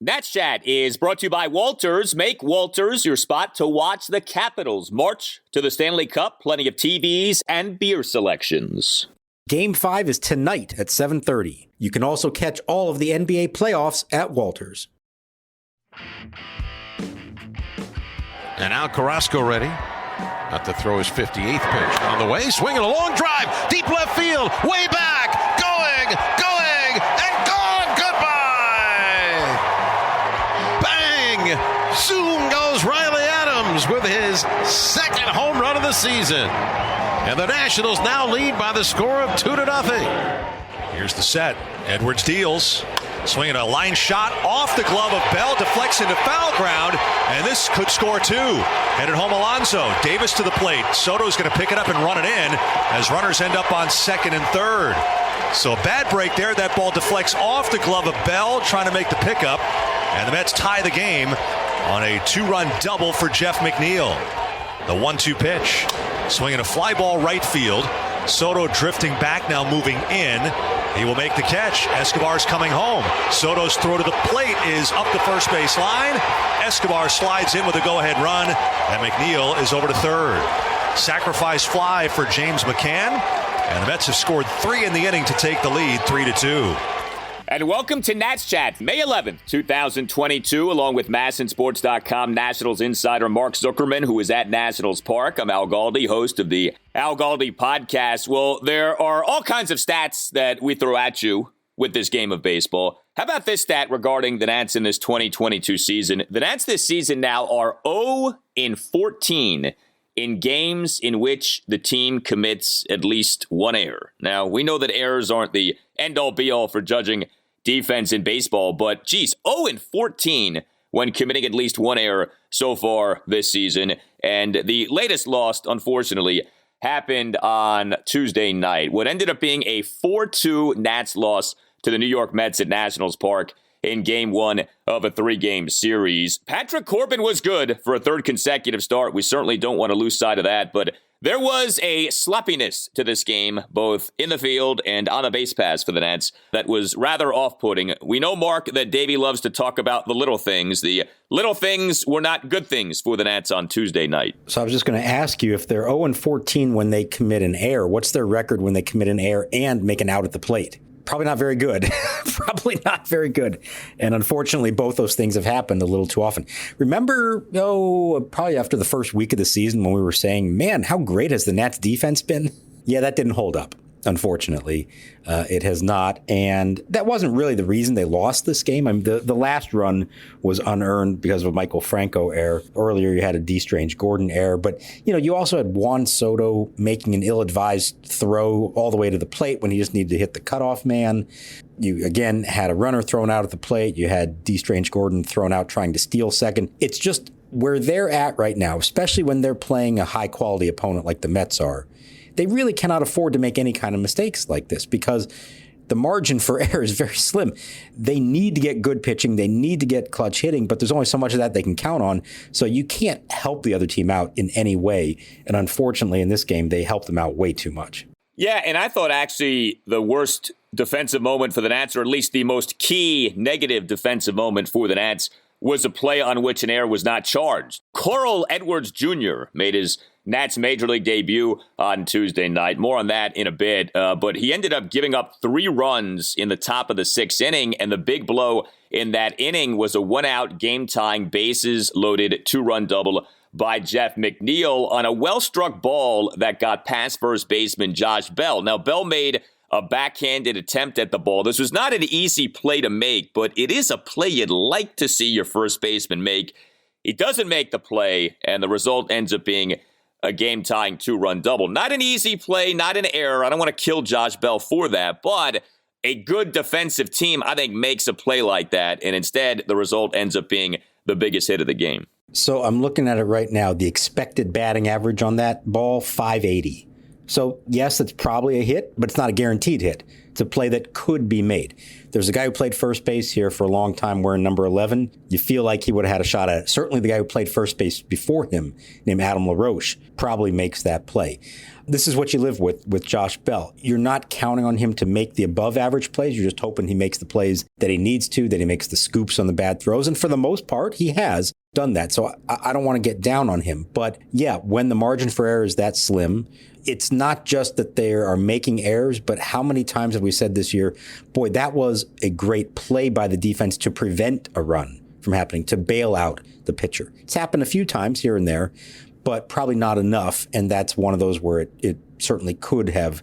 Nats Chat is brought to you by Walters. Make Walters your spot to watch the Capitals march to the Stanley Cup. Plenty of TVs and beer selections. Game 5 is tonight at 7:30. You can also catch all of the NBA playoffs at Walters. And now Carrasco ready. Not to throw his 58th pitch. On the way, swinging a long drive. Deep left field. Way back. Going, and gone. Goodbye. Bang. Zoom goes Riley Adams with his second home run of the season. And the Nationals now lead by the score of 2-0. Here's the set. Edwards deals. Swinging a line shot off the glove of Bell, deflects into foul ground, and this could score two. Headed home Alonso. Davis to the plate. Soto's going to pick it up and run it in as runners end up on second and third. So a bad break there. That ball deflects off the glove of Bell, trying to make the pickup, and the Mets tie the game on a two-run double for Jeff McNeil. The 1-2 pitch. Swinging a fly ball right field. Soto drifting back, now moving in. He will make the catch. Escobar's coming home. Soto's throw to the plate is up the first base line. Escobar slides in with a go-ahead run, and McNeil is over to third. Sacrifice fly for James McCann, and the Mets have scored 3 in the inning to take the lead, 3-2. And welcome to Nats Chat, May 11th, 2022, along with MASNsports.com Nationals insider Mark Zuckerman, who is at Nationals Park. I'm Al Galdi, host of the Al Galdi podcast. Well, there are all kinds of stats that we throw at you with this game of baseball. How about this stat regarding the Nats in this 2022 season? The Nats this season now are 0-14 in games in which the team commits at least one error. Now, we know that errors aren't the end-all be-all for judging defense in baseball, but geez, 0-14 when committing at least one error so far this season. And the latest loss, unfortunately, happened on Tuesday night. What ended up being a 4-2 Nats loss to the New York Mets at Nationals Park in Game 1 of a 3-game series. Patrick Corbin was good for a third consecutive start. We certainly don't want to lose sight of that, but there was a sloppiness to this game, both in the field and on the base pass for the Nats, that was rather off-putting. We know, Mark, that Davey loves to talk about the little things. The little things were not good things for the Nats on Tuesday night. So I was just going to ask you, if they're 0-14 when they commit an error, what's their record when they commit an error and make an out at the plate? Probably not very good. Probably not very good. And unfortunately, both those things have happened a little too often. Remember, probably after the first week of the season when we were saying, man, how great has the Nats defense been? Yeah, that didn't hold up. Unfortunately, it has not. And that wasn't really the reason they lost this game. I mean, the last run was unearned because of a Michael Franco error. Earlier, you had a D. Strange Gordon error. But, you also had Juan Soto making an ill-advised throw all the way to the plate when he just needed to hit the cutoff man. You, again, had a runner thrown out at the plate. You had D. Strange Gordon thrown out trying to steal second. It's just where they're at right now, especially when they're playing a high-quality opponent like the Mets are. They really cannot afford to make any kind of mistakes like this because the margin for error is very slim. They need to get good pitching. They need to get clutch hitting, but there's only so much of that they can count on. So you can't help the other team out in any way. And unfortunately, in this game, they helped them out way too much. Yeah, and I thought actually the worst defensive moment for the Nats, or at least the most key negative defensive moment for the Nats, was a play on which an error was not charged. Carl Edwards Jr. made his Nats Major League debut on Tuesday night. More on that in a bit. But he ended up giving up 3 runs in the top of the 6th inning, and the big blow in that inning was a one-out, game-tying, bases-loaded 2-run double by Jeff McNeil on a well-struck ball that got past first baseman Josh Bell. Now, Bell made a backhanded attempt at the ball. This was not an easy play to make, but it is a play you'd like to see your first baseman make. He doesn't make the play, and the result ends up being a game-tying 2-run double. Not an easy play, not an error. I don't want to kill Josh Bell for that, but a good defensive team, I think, makes a play like that, and instead the result ends up being the biggest hit of the game. So I'm looking at it right now. The expected batting average on that ball, 580. So, yes, it's probably a hit, but it's not a guaranteed hit. It's a play that could be made. There's a guy who played first base here for a long time wearing number 11. You feel like he would have had a shot at it. Certainly the guy who played first base before him, named Adam LaRoche, probably makes that play. This is what you live with Josh Bell. You're not counting on him to make the above average plays. You're just hoping he makes the plays that he needs to, that he makes the scoops on the bad throws. And for the most part, he has done that. So I don't want to get down on him. But yeah, when the margin for error is that slim, it's not just that they are making errors, but how many times have we said this year, boy, that was a great play by the defense to prevent a run from happening, to bail out the pitcher. It's happened a few times here and there, but probably not enough. And that's one of those where it certainly could have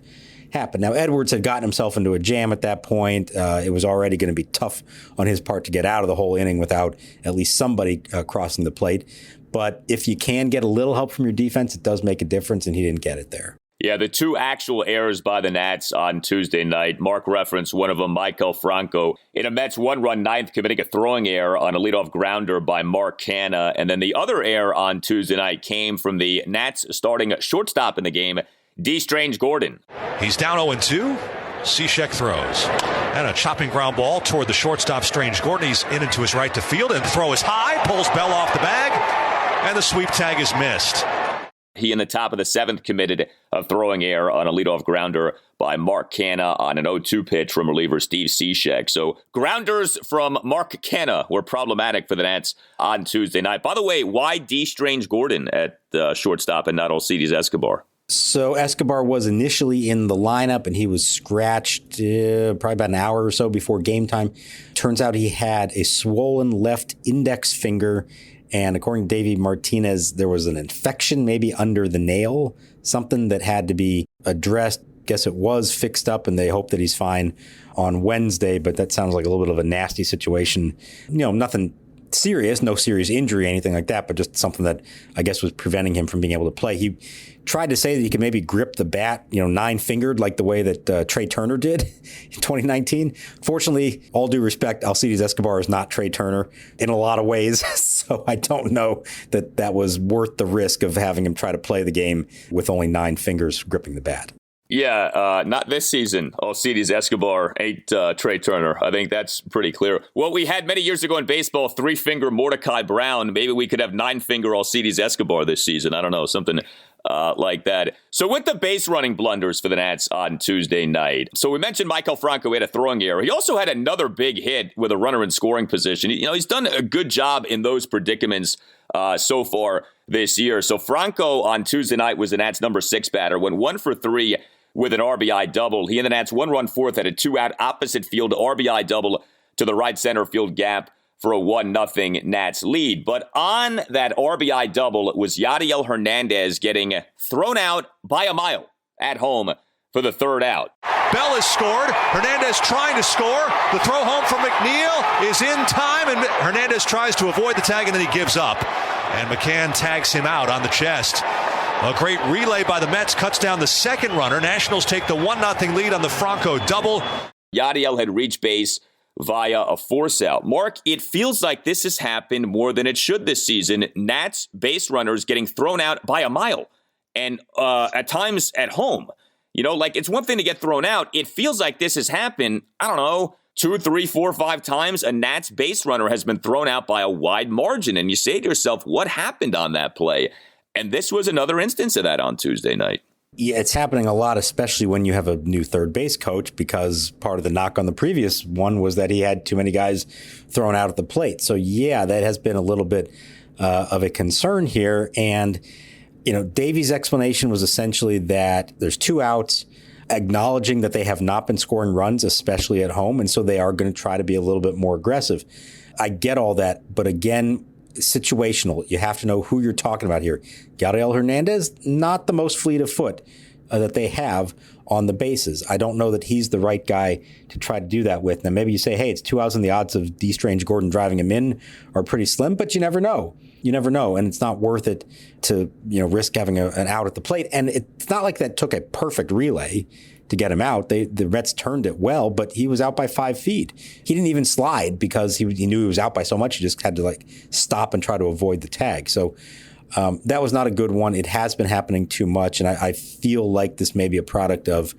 happened. Now, Edwards had gotten himself into a jam at that point. It was already going to be tough on his part to get out of the whole inning without at least somebody crossing the plate. But if you can get a little help from your defense, it does make a difference, and he didn't get it there. Yeah, the two actual errors by the Nats on Tuesday night. Mark referenced one of them, Maikel Franco, in a Mets one-run ninth, committing a throwing error on a leadoff grounder by Mark Canha. And then the other error on Tuesday night came from the Nats starting shortstop in the game, D. Strange Gordon. He's down 0-2. Cishek throws. And a chopping ground ball toward the shortstop, Strange Gordon. He's in into his right to field, and the throw is high, pulls Bell off the bag, and the sweep tag is missed. He in the top of the seventh committed a throwing error on a leadoff grounder by Mark Canha on an 0-2 pitch from reliever Steve Cishek. So grounders from Mark Canha were problematic for the Nats on Tuesday night. By the way, why D. Strange Gordon at shortstop and not Alcides Escobar? So Escobar was initially in the lineup, and he was scratched probably about an hour or so before game time. Turns out he had a swollen left index finger, and according to Davey Martinez, there was an infection maybe under the nail, something that had to be addressed. Guess it was fixed up, and they hope that he's fine on Wednesday, but that sounds like a little bit of a nasty situation. You know, nothing serious, no serious injury, anything like that, but just something that I guess was preventing him from being able to play. He tried to say that he could maybe grip the bat, nine-fingered like the way that Trey Turner did in 2019. Fortunately, all due respect, Alcides Escobar is not Trey Turner in a lot of ways, so I don't know that was worth the risk of having him try to play the game with only 9 fingers gripping the bat. Yeah, not this season. Alcides Escobar ain't Trey Turner. I think that's pretty clear. Well, we had many years ago in baseball, 3-finger Mordecai Brown. Maybe we could have 9-finger Alcides Escobar this season. I don't know, something like that. So with the base running blunders for the Nats on Tuesday night. So we mentioned Maikel Franco had a throwing error. He also had another big hit with a runner in scoring position. He's done a good job in those predicaments so far this year. So Franco on Tuesday night was the Nats' number 6 batter, went 1 for 3 with an RBI double. He and the Nats 1-run fourth had a 2-out opposite field RBI double to the right center field gap for a 1-0 Nats lead. But on that RBI double, it was Yadiel Hernandez getting thrown out by a mile at home for the 3rd out. Bell has scored. Hernandez trying to score. The throw home from McNeil is in time, and Hernandez tries to avoid the tag, and then he gives up. And McCann tags him out on the chest. A great relay by the Mets cuts down the second runner. Nationals take the 1-0 lead on the Franco double. Yadiel had reached base via a force out. Mark, it feels like this has happened more than it should this season. Nats base runners getting thrown out by a mile, and at times at home. It's one thing to get thrown out. It feels like this has happened, 2, 3, 4, 5 times. A Nats base runner has been thrown out by a wide margin. And you say to yourself, what happened on that play? And this was another instance of that on Tuesday night. Yeah, it's happening a lot, especially when you have a new third base coach, because part of the knock on the previous one was that he had too many guys thrown out at the plate. So, yeah, that has been a little bit of a concern here. And Davey's explanation was essentially that there's 2 outs, acknowledging that they have not been scoring runs, especially at home, and so they are going to try to be a little bit more aggressive. I get all that, but again, situational. You have to know who you're talking about here. Yadiel Hernandez, not the most fleet of foot that they have on the bases. I don't know that he's the right guy to try to do that with. Now, maybe you say, hey, it's 2 outs and the odds of D. Strange Gordon driving him in are pretty slim, but you never know. You never know, and it's not worth it to risk having an out at the plate. And it's not like that took a perfect relay to get him out. The Mets turned it well, but he was out by 5 feet. He didn't even slide because he knew he was out by so much. He just had to stop and try to avoid the tag. So That was not a good one. It has been happening too much, and I feel like this may be a product of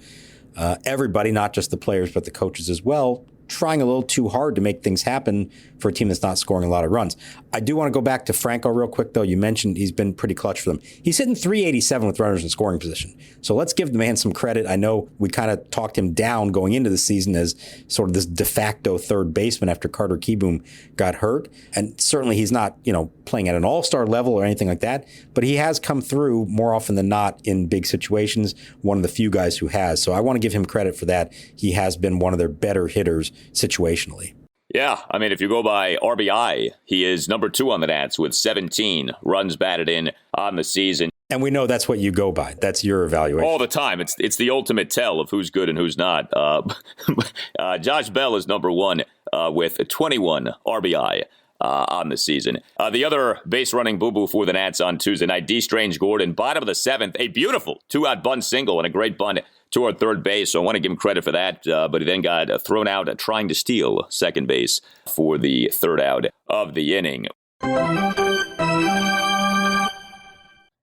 everybody, not just the players, but the coaches as well, trying a little too hard to make things happen for a team that's not scoring a lot of runs. I do want to go back to Franco real quick, though. You mentioned he's been pretty clutch for them. He's hitting .387 with runners in scoring position. So let's give the man some credit. I know we kind of talked him down going into the season as sort of this de facto third baseman after Carter Kieboom got hurt. And certainly he's not, playing at an all-star level or anything like that, but he has come through more often than not in big situations, one of the few guys who has. So I want to give him credit for that. He has been one of their better hitters situationally. Yeah, I mean, if you go by RBI, he is number 2 on the Nats with 17 runs batted in on the season. And we know that's what you go by. That's your evaluation. All the time. It's the ultimate tell of who's good and who's not. Josh Bell is number 1 with 21 RBI on the season. The other base running boo-boo for the Nats on Tuesday night, D. Strange Gordon, bottom of the 7th, a beautiful 2-out bunt single and a great bunt toward third base, so I want to give him credit for that, but he then got thrown out trying to steal second base for the third out of the inning.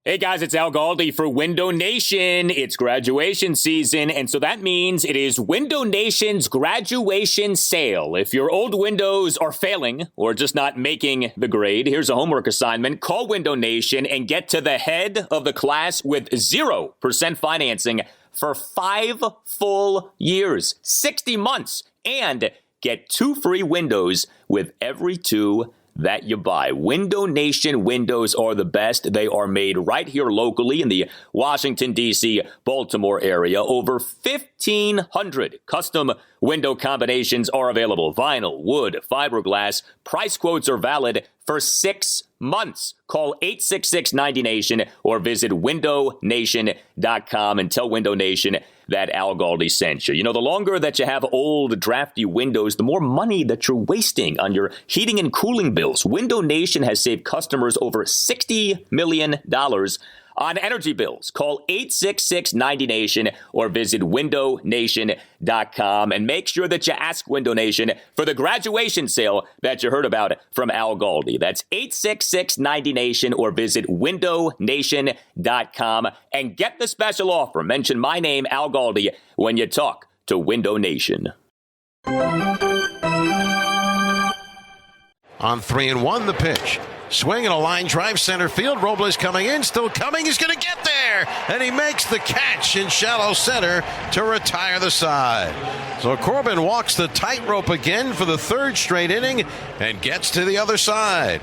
Hey guys, it's Al Galdi for Window Nation. It's graduation season, and so that means it is Window Nation's graduation sale. If your old windows are failing or just not making the grade, here's a homework assignment. Call Window Nation and get to the head of the class with 0% financing for 5 full years, 60 months, and get 2 free windows with every 2 that you buy. Window Nation windows are the best. They are made right here locally in the Washington, D.C., Baltimore area. Over 1,500 custom window combinations are available. Vinyl, wood, fiberglass. Price quotes are valid for 6 months. Call 866-90-NATION or visit windownation.com and tell Window Nation that Al Galdi sent you. The longer that you have old, drafty windows, the more money that you're wasting on your heating and cooling bills. Window Nation has saved customers over $60 million on energy bills. Call 866-90-NATION or visit windownation.com and make sure that you ask Window Nation for the graduation sale that you heard about from Al Galdi. That's 866-90-NATION or visit windownation.com and get the special offer. Mention my name, Al Galdi, when you talk to Window Nation. On 3-1, the pitch. Swing and a line drive center field. Robles coming in, still coming. He's going to get there. And he makes the catch in shallow center to retire the side. So Corbin walks the tightrope again for the 3rd straight inning and gets to the other side.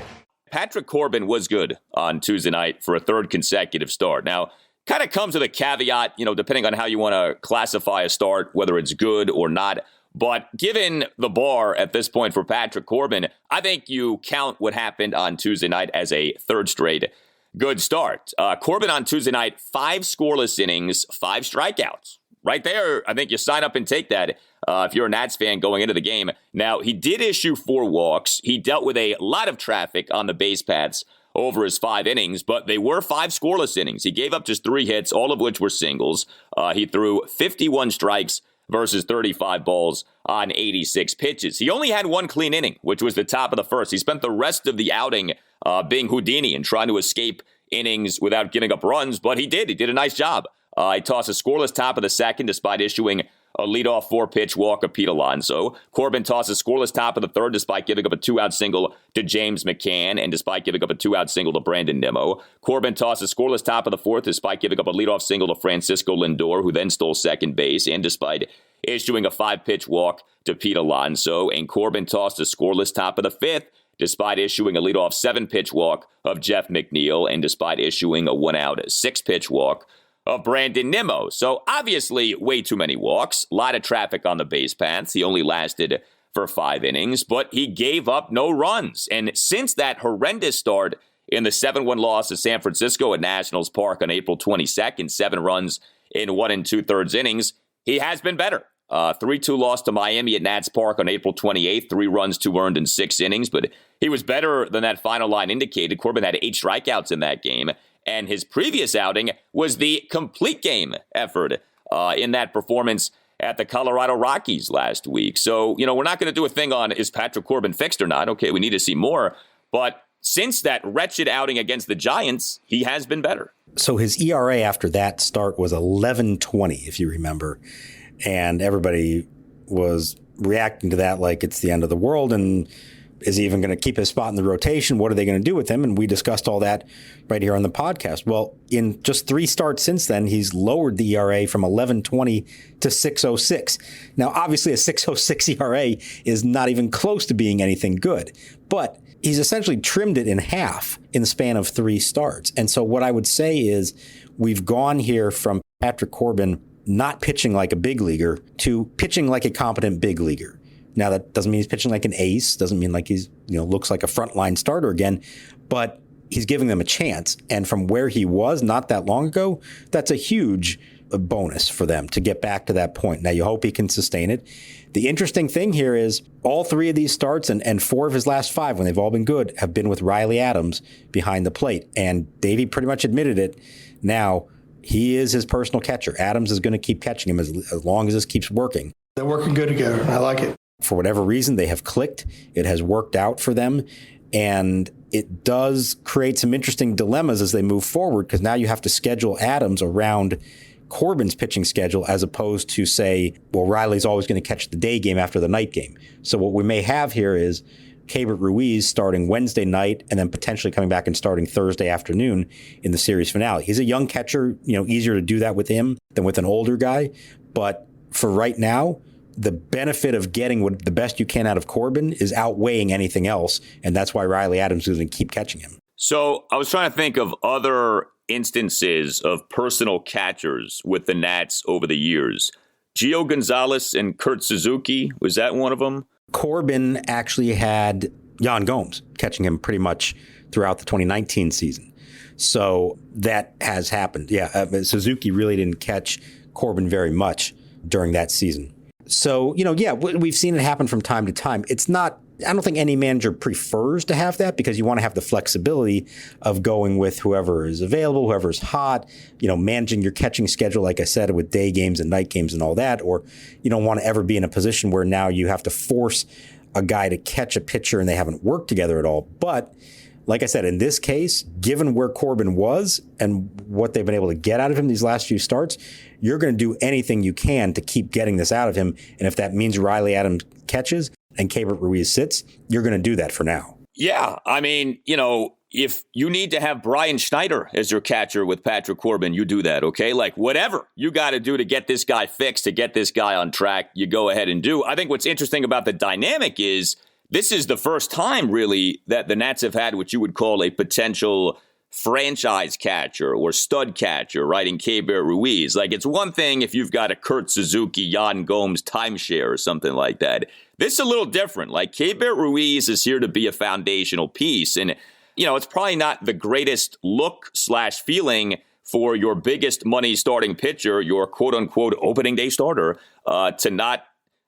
Patrick Corbin was good on Tuesday night for a 3rd consecutive start. Now, kind of comes with a caveat, depending on how you want to classify a start, whether it's good or not. But given the bar at this point for Patrick Corbin, I think you count what happened on Tuesday night as a 3rd straight good start. Corbin on Tuesday night, 5 scoreless innings, 5 strikeouts. Right there, I think you sign up and take that if you're a Nats fan going into the game. Now, he did issue 4 walks. He dealt with a lot of traffic on the base paths over his 5 innings, but they were 5 scoreless innings. He gave up just 3 hits, all of which were singles. He threw 51 strikes versus 35 balls on 86 pitches. He only had 1 clean inning, which was the top of the 1st. He spent the rest of the outing being Houdini and trying to escape innings without giving up runs, but he did. He did a nice job. He tossed a scoreless top of the 2nd despite issuing a leadoff 4-pitch walk of Pete Alonso. Corbin tossed a scoreless top of the 3rd despite giving up a 2-out single to James McCann and despite giving up a 2-out single to Brandon Nimmo. Corbin tossed a scoreless top of the 4th despite giving up a leadoff single to Francisco Lindor, who then stole second base, and despite issuing a 5-pitch walk to Pete Alonso. And Corbin tossed a scoreless top of the 5th despite issuing a leadoff 7-pitch walk of Jeff McNeil and despite issuing a 1-out 6-pitch walk of Brandon Nimmo. So obviously way too many walks, a lot of traffic on the base paths. He only lasted for 5 innings, but he gave up no runs. And since that horrendous start in the 7-1 loss to San Francisco at Nationals Park on April 22nd, 7 runs in 1 2/3 innings, he has been better. 3-2 loss to Miami at Nats Park on April 28th, 3 runs, 2 earned in 6 innings, but he was better than that final line indicated. Corbin had 8 strikeouts in that game. And his previous outing was the complete game effort in that performance at the Colorado Rockies last week. So, we're not going to do a thing on is Patrick Corbin fixed or not. Okay, we need to see more. But since that wretched outing against the Giants, he has been better. So his ERA after that start was 11.20, if you remember. And everybody was reacting to that like it's the end of the world. And is he even going to keep his spot in the rotation? What are they going to do with him? And we discussed all that right here on the podcast. Well, in just 3 starts since then, he's lowered the ERA from 11.20 to 6.06. Now, obviously, a 6.06 ERA is not even close to being anything good. But he's essentially trimmed it in half in the span of 3 starts. And so what I would say is we've gone here from Patrick Corbin not pitching like a big leaguer to pitching like a competent big leaguer. Now, that doesn't mean he's pitching like an ace, doesn't mean like he's, looks like a frontline starter again, but he's giving them a chance. And from where he was not that long ago, that's a huge bonus for them to get back to that point. Now, you hope he can sustain it. The interesting thing here is all 3 of these starts and 4 of his last 5, when they've all been good, have been with Riley Adams behind the plate. And Davey pretty much admitted it. Now, he is his personal catcher. Adams is going to keep catching him as long as this keeps working. They're working good together. I like it. For whatever reason, they have clicked. It has worked out for them. And it does create some interesting dilemmas as they move forward, because now you have to schedule Adams around Corbin's pitching schedule as opposed to, say, well, Riley's always going to catch the day game after the night game. So what we may have here is Keibert Ruiz starting Wednesday night and then potentially coming back and starting Thursday afternoon in the series finale. He's a young catcher, easier to do that with him than with an older guy. But for right now, the benefit of getting the best you can out of Corbin is outweighing anything else. And that's why Riley Adams is going to keep catching him. So I was trying to think of other instances of personal catchers with the Nats over the years. Gio Gonzalez and Kurt Suzuki, was that one of them? Corbin actually had Yan Gomes catching him pretty much throughout the 2019 season. So that has happened. Yeah, Suzuki really didn't catch Corbin very much during that season. So, we've seen it happen from time to time. It's not, I don't think any manager prefers to have that, because you want to have the flexibility of going with whoever is available, whoever is hot, managing your catching schedule, like I said, with day games and night games and all that. Or you don't want to ever be in a position where now you have to force a guy to catch a pitcher and they haven't worked together at all. But like I said, in this case, given where Corbin was and what they've been able to get out of him these last few starts, you're going to do anything you can to keep getting this out of him. And if that means Riley Adams catches and Keibert Ruiz sits, you're going to do that for now. Yeah. I mean, if you need to have Brian Schneider as your catcher with Patrick Corbin, you do that, okay? Like, whatever you got to do to get this guy fixed, to get this guy on track, you go ahead and do. I think what's interesting about the dynamic is this is the first time, really, that the Nats have had what you would call a potential franchise catcher or stud catcher, right, in Keibert Ruiz. Like, it's one thing if you've got a Kurt Suzuki, Yan Gomes timeshare or something like that. This is a little different. Like, Keibert Ruiz is here to be a foundational piece. And, it's probably not the greatest look/feeling for your biggest money starting pitcher, your quote-unquote opening day starter, to not,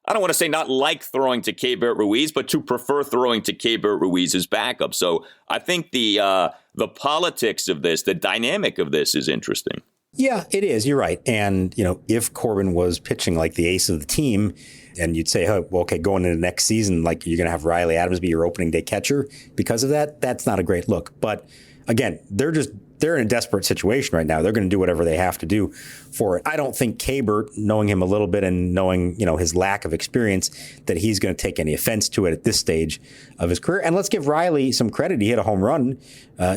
I don't want to say not like throwing to Keibert Ruiz, but to prefer throwing to Keibert Ruiz as backup. So I think the politics of this, the dynamic of this is interesting. Yeah, it is. You're right. And, if Corbin was pitching like the ace of the team, and you'd say, oh, well, okay, going into the next season, like you're going to have Riley Adams be your opening day catcher because of that, that's not a great look. But again, they're in a desperate situation right now. They're going to do whatever they have to do for it. I don't think Keibert, knowing him a little bit and knowing, his lack of experience, that he's going to take any offense to it at this stage of his career. And let's give Riley some credit. He hit a home run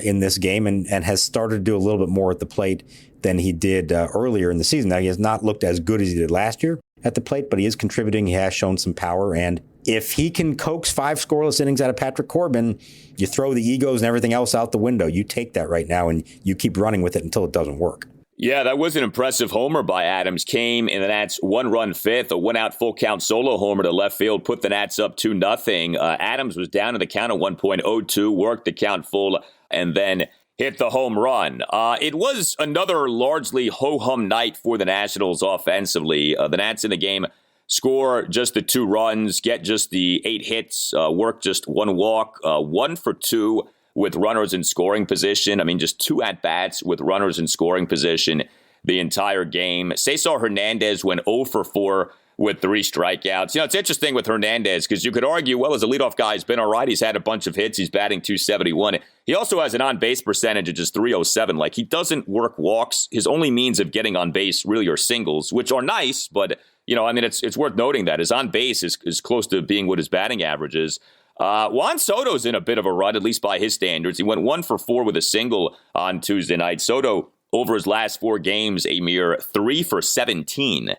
in this game and has started to do a little bit more at the plate than he did earlier in the season. Now, he has not looked as good as he did last year at the plate, but he is contributing. He has shown some power. And if he can coax 5 scoreless innings out of Patrick Corbin, you throw the egos and everything else out the window. You take that right now and you keep running with it until it doesn't work. Yeah, that was an impressive homer by Adams. Came in the Nats' 1-run fifth, a 1-out full count solo homer to left field, put the Nats up 2-0. Adams was down in the count at 1.02, worked the count full, and then hit the home run. It was another largely ho-hum night for the Nationals offensively. The Nats in the game score just the 2 runs, get just the 8 hits, work just 1 walk, 1 for 2 with runners in scoring position. I mean, just 2 at-bats with runners in scoring position the entire game. Cesar Hernandez went 0 for 4 with 3 strikeouts. It's interesting with Hernandez because you could argue, well, as a leadoff guy, he's been all right. He's had a bunch of hits. He's batting .271. He also has an on-base percentage of just .307. Like, he doesn't work walks. His only means of getting on base really are singles, which are nice, but, it's worth noting that his on-base is close to being what his batting average is. Juan Soto's in a bit of a rut, at least by his standards. He went 1 for 4 with a single on Tuesday night. Soto, over his last 4 games, a mere 3 for 17.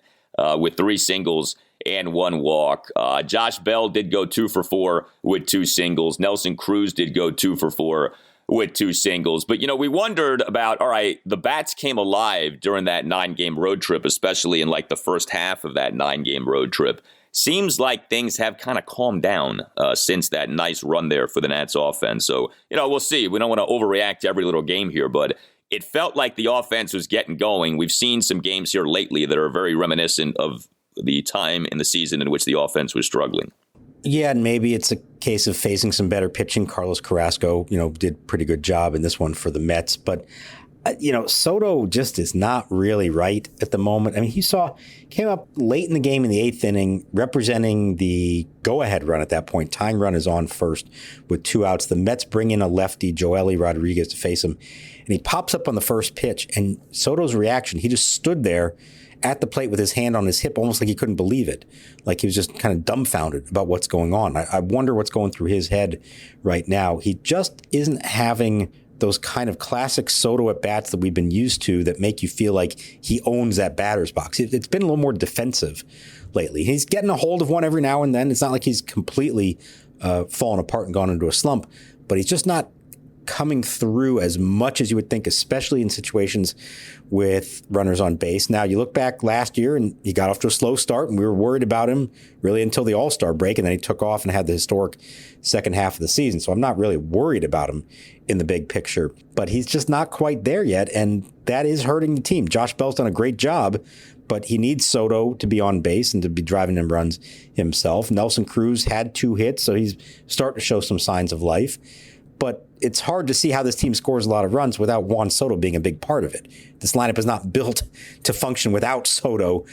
With 3 singles and 1 walk. Josh Bell did go 2 for 4 with 2 singles. Nelson Cruz did go 2 for 4 with 2 singles. But, we wondered about, all right, the bats came alive during that 9-game road trip, especially in like the first half of that 9-game road trip. Seems like things have kind of calmed down since that nice run there for the Nats offense. So, we'll see. We don't want to overreact to every little game here, but it felt like the offense was getting going. We've seen some games here lately that are very reminiscent of the time in the season in which the offense was struggling. Yeah, and maybe it's a case of facing some better pitching. Carlos Carrasco, did a pretty good job in this one for the Mets. But, Soto just is not really right at the moment. I mean, came up late in the game in the 8th inning, representing the go-ahead run at that point. Tying run is on first with 2 outs. The Mets bring in a lefty, Joely Rodriguez, to face him. And he pops up on the first pitch. And Soto's reaction, he just stood there at the plate with his hand on his hip, almost like he couldn't believe it. Like he was just kind of dumbfounded about what's going on. I wonder what's going through his head right now. He just isn't having those kind of classic Soto at-bats that we've been used to that make you feel like he owns that batter's box. It's been a little more defensive lately. He's getting a hold of one every now and then. It's not like he's completely fallen apart and gone into a slump, but he's just not coming through as much as you would think, especially in situations with runners on base. Now, you look back last year and he got off to a slow start, and we were worried about him really until the All-Star break, and then he took off and had the historic second half of the season. So I'm not really worried about him in the big picture, but he's just not quite there yet, and that is hurting the team. Josh Bell's done a great job, but he needs Soto to be on base and to be driving him runs himself. Nelson Cruz had 2 hits, so he's starting to show some signs of life. But it's hard to see how this team scores a lot of runs without Juan Soto being a big part of it. This lineup is not built to function without Soto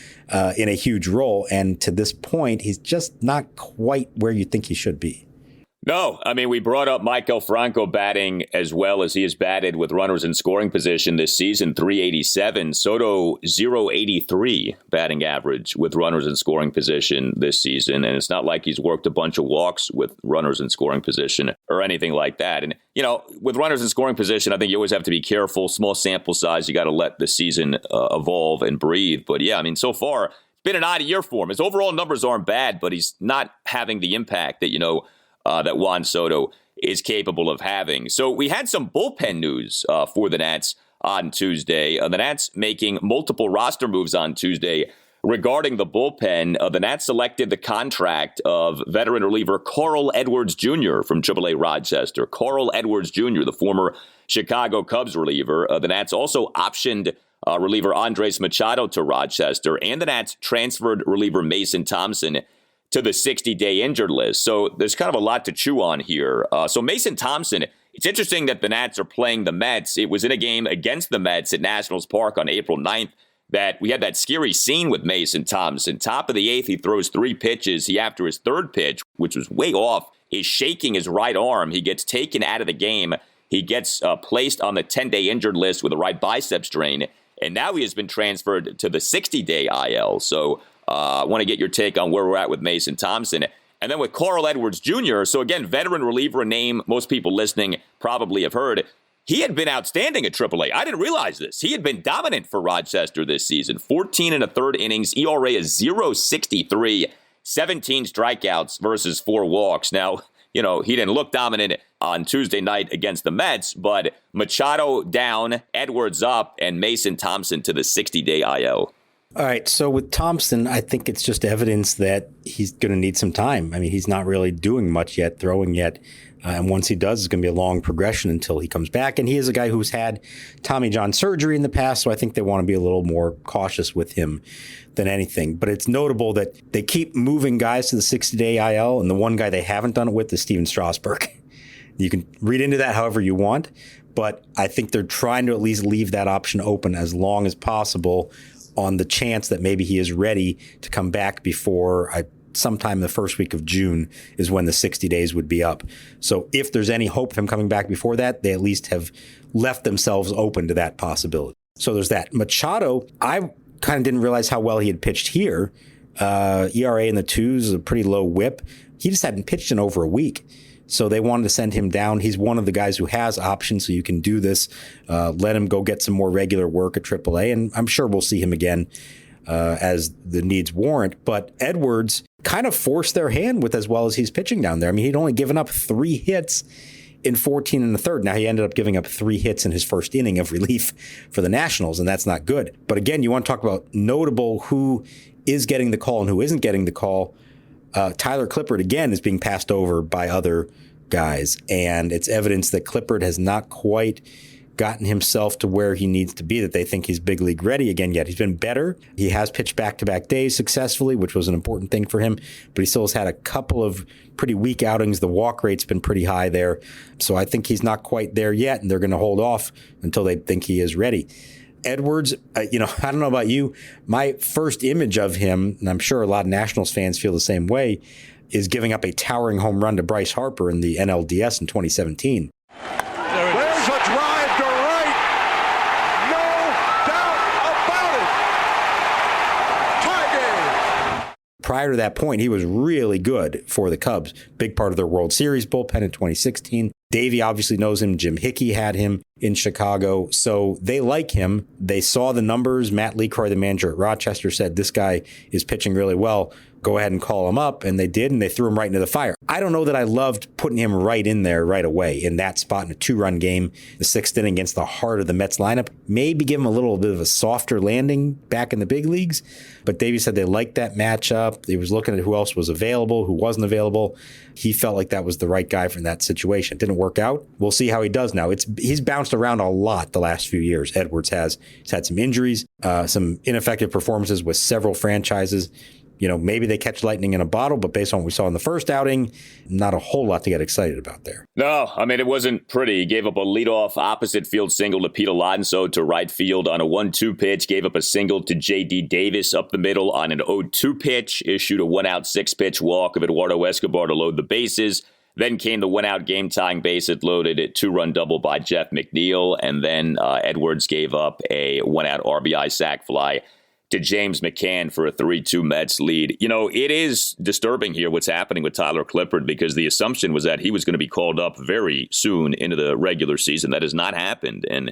in a huge role. And to this point, he's just not quite where you think he should be. No, I mean, we brought up Maikel Franco batting as well as he has batted with runners in scoring position this season, 387. Soto, 083 batting average with runners in scoring position this season. And it's not like he's worked a bunch of walks with runners in scoring position or anything like that. And, with runners in scoring position, I think you always have to be careful. Small sample size, you got to let the season evolve and breathe. But yeah, I mean, so far, it's been an odd year for him. His overall numbers aren't bad, but he's not having the impact that, that Juan Soto is capable of having. So we had some bullpen news for the Nats on Tuesday. The Nats making multiple roster moves on Tuesday regarding the bullpen. The Nats selected the contract of veteran reliever Carl Edwards Jr. from AAA Rochester. Carl Edwards Jr., the former Chicago Cubs reliever. The Nats also optioned reliever Andres Machado to Rochester, and the Nats transferred reliever Mason Thompson to the 60-day injured list. So there's kind of a lot to chew on here. So Mason Thompson, it's interesting that the Nats are playing the Mets. It was in a game against the Mets at Nationals Park on April 9th that we had that scary scene with Mason Thompson. Top of the 8th, he throws 3 pitches. He, after his 3rd pitch, which was way off, is shaking his right arm. He gets taken out of the game. He gets placed on the 10-day injured list with a right bicep strain. And now he has been transferred to the 60-day IL. So I want to get your take on where we're at with Mason Thompson. And then with Carl Edwards Jr., so again, veteran reliever, a name most people listening probably have heard. He had been outstanding at AAA. I didn't realize this. He had been dominant for Rochester this season. 14 1/3 innings, ERA is 0.63, 17 strikeouts versus 4 walks. Now, he didn't look dominant on Tuesday night against the Mets, but Machado down, Edwards up, and Mason Thompson to the 60-day IL. All right. So with Thompson, I think it's just evidence that he's going to need some time. I mean, he's not really doing much yet, throwing yet. And once he does, it's going to be a long progression until he comes back. And he is a guy who's had Tommy John surgery in the past. So I think they want to be a little more cautious with him than anything. But it's notable that they keep moving guys to the 60-day IL. And the one guy they haven't done it with is Steven Strasburg. You can read into that however you want. But I think they're trying to at least leave that option open as long as possible, on the chance that maybe he is ready to come back before sometime the first week of June is when the 60 days would be up. So if there's any hope of him coming back before that, they at least have left themselves open to that possibility. So there's that. Machado, I kind of didn't realize how well he had pitched here. ERA in the twos, a pretty low whip. He just hadn't pitched in over a week. So they wanted to send him down. He's one of the guys who has options, so you can do this. Let him go get some more regular work at AAA, and I'm sure we'll see him again as the needs warrant. But Edwards kind of forced their hand with as well as he's pitching down there. I mean, he'd only given up 3 hits in 14 and a third. Now, he ended up giving up 3 hits in his first inning of relief for the Nationals, and that's not good. But again, you want to talk about notable who is getting the call and who isn't getting the call. Tyler Clippard, again, is being passed over by other guys, and it's evidence that Clippard has not quite gotten himself to where he needs to be, that they think he's big league ready again yet. He's been better. He has pitched back-to-back days successfully, which was an important thing for him, but he still has had a couple of pretty weak outings. The walk rate's been pretty high there. So I think he's not quite there yet, and they're going to hold off until they think he is ready. Edwards, I don't know about you. My first image of him, and I'm sure a lot of Nationals fans feel the same way, is giving up a towering home run to Bryce Harper in the NLDS in 2017. There's a drive to right. No doubt about it. Tie game. Prior to that point, he was really good for the Cubs. Big part of their World Series bullpen in 2016. Davey obviously knows him. Jim Hickey had him in Chicago. So they like him. They saw the numbers. Matt Lecroy, the manager at Rochester, said this guy is pitching really well. Go ahead and call him up. And they did, and they threw him right into the fire. I don't know that I loved putting him right in there right away in that spot in a 2-run game, the 6th inning against the heart of the Mets lineup. Maybe give him a little bit of a softer landing back in the big leagues. But Davey said they liked that matchup. He was looking at who else was available, who wasn't available. He felt like that was the right guy for that situation. It didn't work out. We'll see how he does now. He's bounced around a lot the last few years. Edwards has. He's had some injuries, some ineffective performances with several franchises. Maybe they catch lightning in a bottle, but based on what we saw in the first outing, not a whole lot to get excited about there. No, I mean, it wasn't pretty. He gave up a leadoff opposite field single to Pete Alonso to right field on a 1-2 pitch, gave up a single to J.D. Davis up the middle on an 0-2 pitch, issued a 1-out 6-pitch walk of Eduardo Escobar to load the bases. Then came the 1-out game-tying base-hit loaded 2-run double by Jeff McNeil, and then Edwards gave up a 1-out RBI sac fly to James McCann for a 3-2 Mets lead. It is disturbing here what's happening with Tyler Clippard, because the assumption was that he was going to be called up very soon into the regular season. That has not happened. And,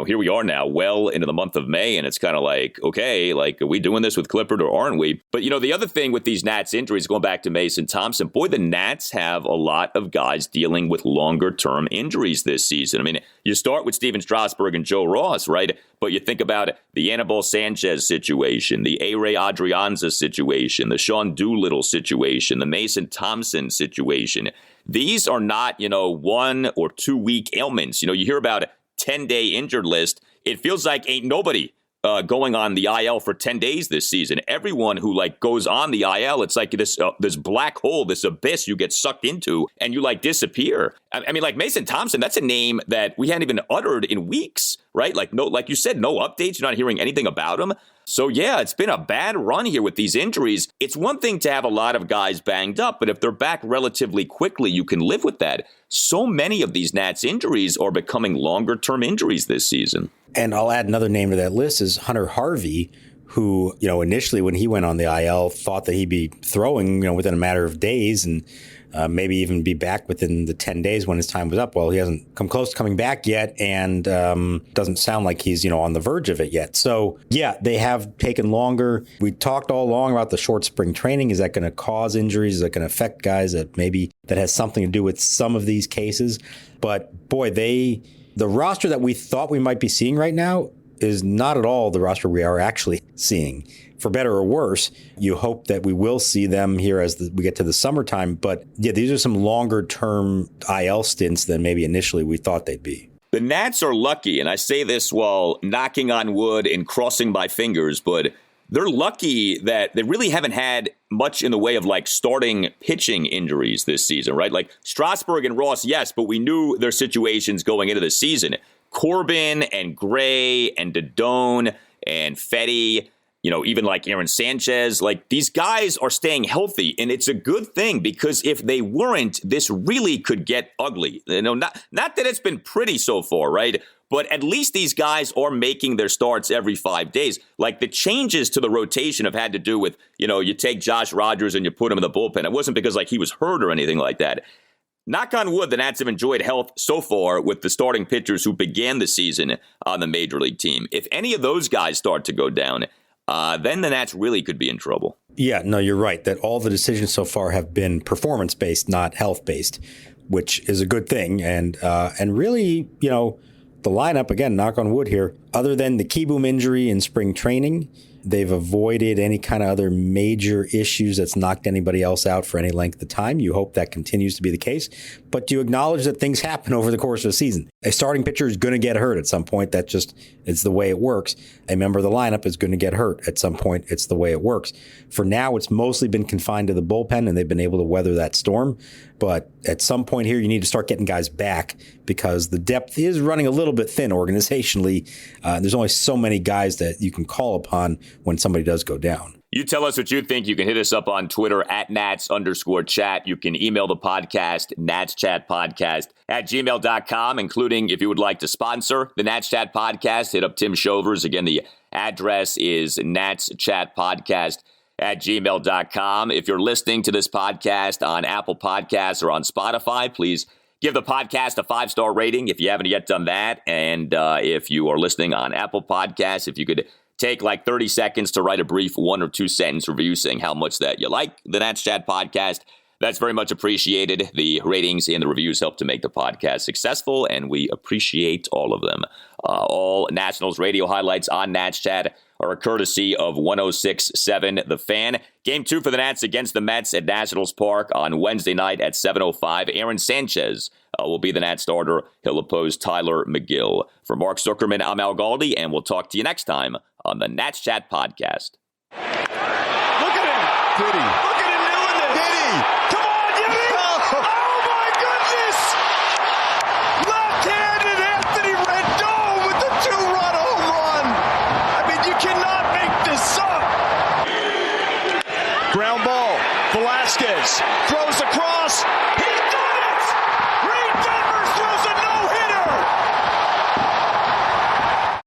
here we are now well into the month of May, and it's kind of like, okay, are we doing this with Clippard or aren't we? But, the other thing with these Nats injuries, going back to Mason Thompson, boy, the Nats have a lot of guys dealing with longer-term injuries this season. I mean, you start with Steven Strasburg and Joe Ross, right? But you think about the Anibal Sanchez situation, the A-Ray Adrianza situation, the Sean Doolittle situation, the Mason Thompson situation. These are not, 1 or 2 week ailments. You hear about 10-day injured list. It feels like ain't nobody going on the IL for 10 days this season. Everyone who goes on the IL, it's like this black hole, this abyss you get sucked into and you disappear. I mean, Mason Thompson, that's a name that we hadn't even uttered in weeks, right? Like you said, no updates. You're not hearing anything about him. So, yeah, it's been a bad run here with these injuries. It's one thing to have a lot of guys banged up, but if they're back relatively quickly, you can live with that. So many of these Nats injuries are becoming longer-term injuries this season. And I'll add another name to that list is Hunter Harvey, who, initially when he went on the IL, thought that he'd be throwing, within a matter of days and maybe even be back within the 10 days when his time was up. Well, he hasn't come close to coming back yet and doesn't sound like he's, on the verge of it yet. So, yeah, they have taken longer. We talked all along about the short spring training. Is that going to cause injuries? Is that going to affect guys that has something to do with some of these cases? But, boy, the roster that we thought we might be seeing right now is not at all the roster we are actually seeing. For better or worse, you hope that we will see them here as we get to the summertime. But yeah, these are some longer term IL stints than maybe initially we thought they'd be. The Nats are lucky, and I say this while knocking on wood and crossing my fingers, but they're lucky that they really haven't had much in the way of starting pitching injuries this season, right? Strasburg and Ross, yes, but we knew their situations going into the season. Corbin and Gray and Didone and Fetty, even like Aaron Sanchez, like these guys are staying healthy. And it's a good thing because if they weren't, this really could get ugly. Not that it's been pretty so far, right? But at least these guys are making their starts every 5 days. Like the changes to the rotation have had to do with, you take Josh Rogers and you put him in the bullpen. It wasn't because like he was hurt or anything like that. Knock on wood, the Nats have enjoyed health so far with the starting pitchers who began the season on the major league team. If any of those guys start to go down, then the Nats really could be in trouble. Yeah, no, you're right that all the decisions so far have been performance-based, not health-based, which is a good thing. And really, the lineup, again, knock on wood here, other than the Kieboom injury in spring training, they've avoided any kind of other major issues that's knocked anybody else out for any length of time. You hope that continues to be the case, but you acknowledge that things happen over the course of a season. A starting pitcher is going to get hurt at some point. That just is the way it works. A member of the lineup is going to get hurt at some point. It's the way it works. For now, it's mostly been confined to the bullpen, and they've been able to weather that storm. But at some point here, you need to start getting guys back because the depth is running a little bit thin organizationally. There's only so many guys that you can call upon when somebody does go down. You tell us what you think. You can hit us up on Twitter at Nats_chat. You can email the podcast, natschatpodcast@gmail.com, including if you would like to sponsor the Nats Chat Podcast, hit up Tim Shovers. Again, the address is natschatpodcast@gmail.com. If you're listening to this podcast on Apple Podcasts or on Spotify, please give the podcast a 5-star rating if you haven't yet done that. And if you are listening on Apple Podcasts, if you could take like 30 seconds to write a brief 1 or 2 sentence review saying how much that you like the Nats Chat Podcast, that's very much appreciated. The ratings and the reviews help to make the podcast successful, and we appreciate all of them. All Nationals radio highlights on Nats Chat are a courtesy of 106.7 The Fan. Game 2 for the Nats against the Mets at Nationals Park on Wednesday night at 7:05. Aaron Sanchez will be the Nats starter. He'll oppose Tyler McGill. For Mark Zuckerman, I'm Al Galdi, and we'll talk to you next time on the Nats Chat Podcast. Look at him. Did he? Look at him doing this. Did he? Come on, Jimmy. Oh, my goodness. Left-handed Anthony Rendon with the 2-run home run. I mean, you cannot make this up. Ground ball. Velasquez.